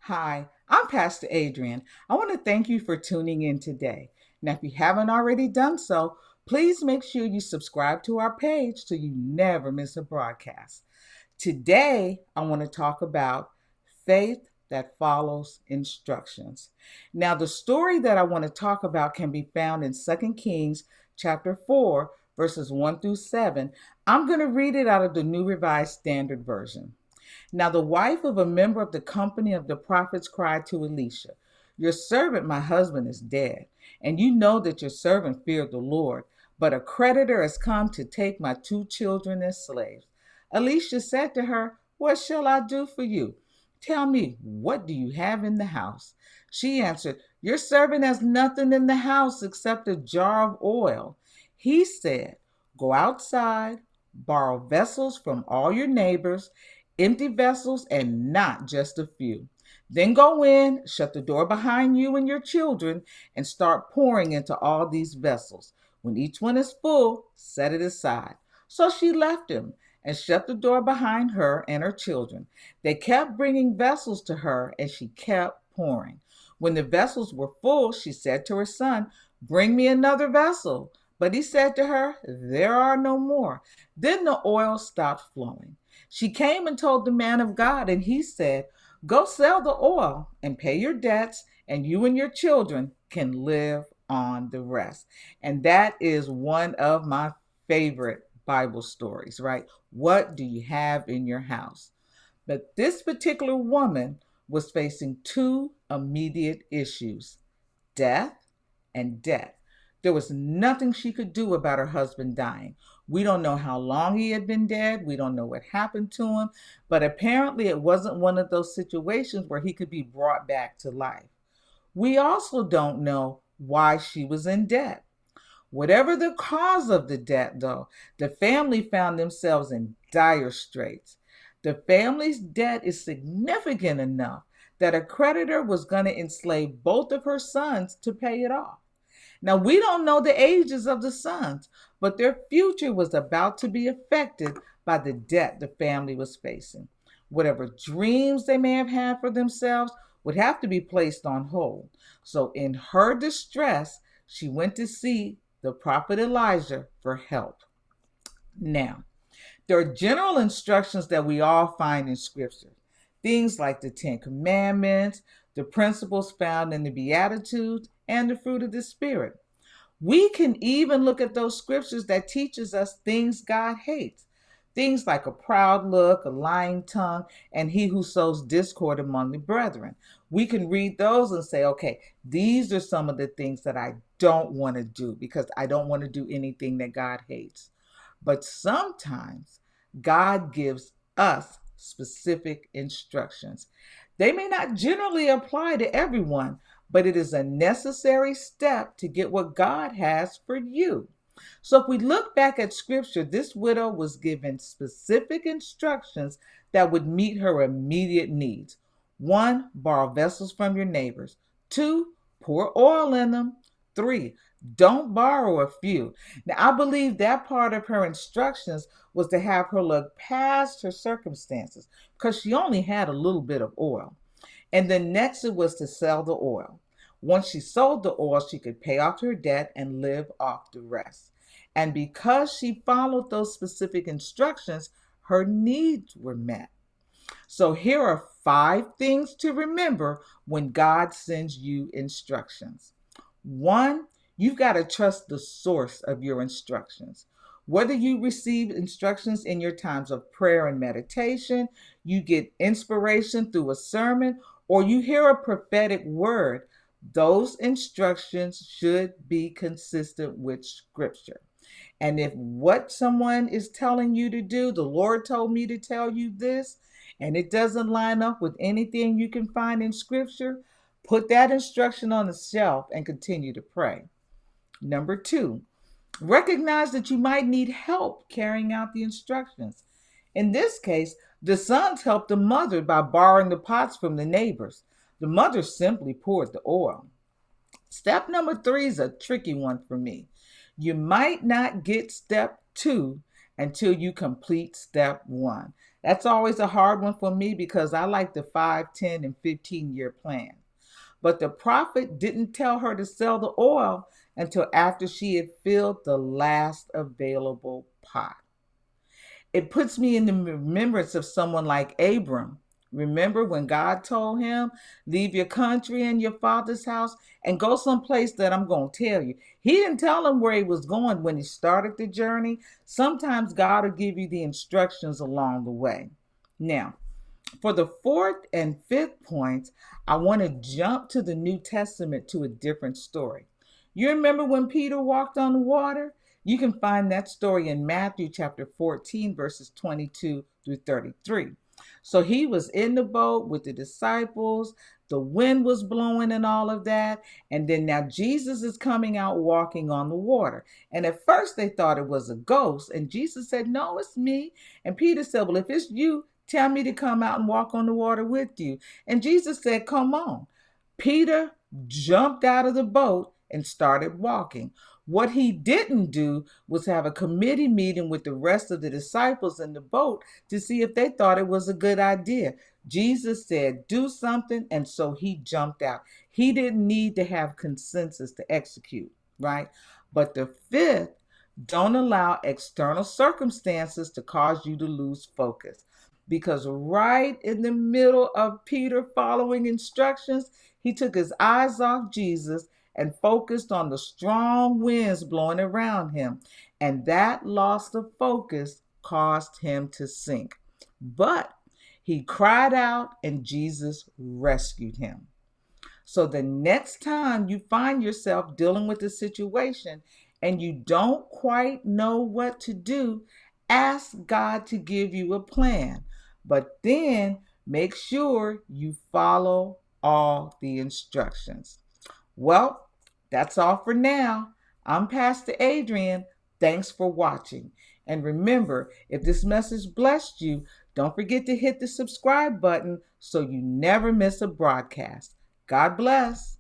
Hi, I'm Pastor Adrienne. I want to thank you for tuning in today. Now, if you haven't already done so, please make sure you subscribe to our page so you never miss a broadcast. Today, I want to talk about faith that follows instructions. Now, the story that I want to talk about can be found in 2 Kings chapter 4, verses 1 through 7. I'm going to read it out of the New Revised Standard Version. Now the wife of a member of the company of the prophets cried to Elisha, "Your servant, my husband, is dead, and you know that your servant feared the Lord, but a creditor has come to take my two children as slaves." Elisha said to her, "What shall I do for you? Tell me, what do you have in the house?" She answered, "Your servant has nothing in the house except a jar of oil." He said, "Go outside, borrow vessels from all your neighbors, empty vessels and not just a few. Then go in, shut the door behind you and your children, and start pouring into all these vessels. When each one is full, set it aside." So she left him and shut the door behind her and her children. They kept bringing vessels to her, and she kept pouring. When the vessels were full, she said to her son, "Bring me another vessel." But he said to her, "There are no more." Then the oil stopped flowing. She came and told the man of God, and he said, "Go sell the oil and pay your debts, and you and your children can live on the rest." And that is one of my favorite Bible stories, right? What do you have in your house? But this particular woman was facing two immediate issues: death and debt. There was nothing she could do about her husband dying. We don't know how long he had been dead. We don't know what happened to him. But apparently, it wasn't one of those situations where he could be brought back to life. We also don't know why she was in debt. Whatever the cause of the debt, though, the family found themselves in dire straits. The family's debt is significant enough that a creditor was going to enslave both of her sons to pay it off. Now, we don't know the ages of the sons, but their future was about to be affected by the debt the family was facing. Whatever dreams they may have had for themselves would have to be placed on hold. So, in her distress, she went to see the prophet Elijah for help. Now, there are general instructions that we all find in Scripture. Things like the Ten Commandments, the principles found in the Beatitudes, and the fruit of the Spirit. We can even look at those scriptures that teaches us things God hates. Things like a proud look, a lying tongue, and he who sows discord among the brethren. We can read those and say, okay, these are some of the things that I don't want to do because I don't want to do anything that God hates. But sometimes God gives us specific instructions. They may not generally apply to everyone, but it is a necessary step to get what God has for you. So if we look back at scripture, this widow was given specific instructions that would meet her immediate needs. One, borrow vessels from your neighbors. Two, pour oil in them. Three, don't borrow a few. Now, I believe that part of her instructions was to have her look past her circumstances because she only had a little bit of oil. And then next it was to sell the oil. Once she sold the oil, she could pay off her debt and live off the rest. And because she followed those specific instructions, her needs were met. So here are 5 things to remember when God sends you instructions. One, you've got to trust the source of your instructions. Whether you receive instructions in your times of prayer and meditation, you get inspiration through a sermon, or you hear a prophetic word, those instructions should be consistent with Scripture. And if what someone is telling you to do, the Lord told me to tell you this, and it doesn't line up with anything you can find in Scripture, put that instruction on the shelf and continue to pray. Number 2, recognize that you might need help carrying out the instructions. In this case, the sons helped the mother by borrowing the pots from the neighbors. The mother simply poured the oil. Step number 3 is a tricky one for me. You might not get step 2 until you complete step 1. That's always a hard one for me because I like the 5, 10, and 15-year plan. But the prophet didn't tell her to sell the oil until after she had filled the last available pot. It puts me in the remembrance of someone like Abram. Remember when God told him, leave your country and your father's house and go someplace that I'm going to tell you. He didn't tell him where he was going when he started the journey. Sometimes God will give you the instructions along the way. Now, for the fourth and fifth points, I want to jump to the New Testament to a different story. You remember when Peter walked on the water? You can find that story in Matthew chapter 14, verses 22 through 33. So he was in the boat with the disciples, the wind was blowing and all of that. And then now Jesus is coming out walking on the water. And at first they thought it was a ghost. And Jesus said, no, it's me. And Peter said, well, if it's you, tell me to come out and walk on the water with you. And Jesus said, come on. Peter jumped out of the boat and started walking. What he didn't do was have a committee meeting with the rest of the disciples in the boat to see if they thought it was a good idea. Jesus said, do something, and so he jumped out. He didn't need to have consensus to execute, right? But the fifth, don't allow external circumstances to cause you to lose focus. Because right in the middle of Peter following instructions, he took his eyes off Jesus and focused on the strong winds blowing around him. And that loss of focus caused him to sink. But he cried out and Jesus rescued him. So the next time you find yourself dealing with a situation and you don't quite know what to do, ask God to give you a plan. But then make sure you follow all the instructions. Well, that's all for now. I'm Pastor Adrienne. Thanks for watching. And remember, if this message blessed you, don't forget to hit the subscribe button so you never miss a broadcast. God bless.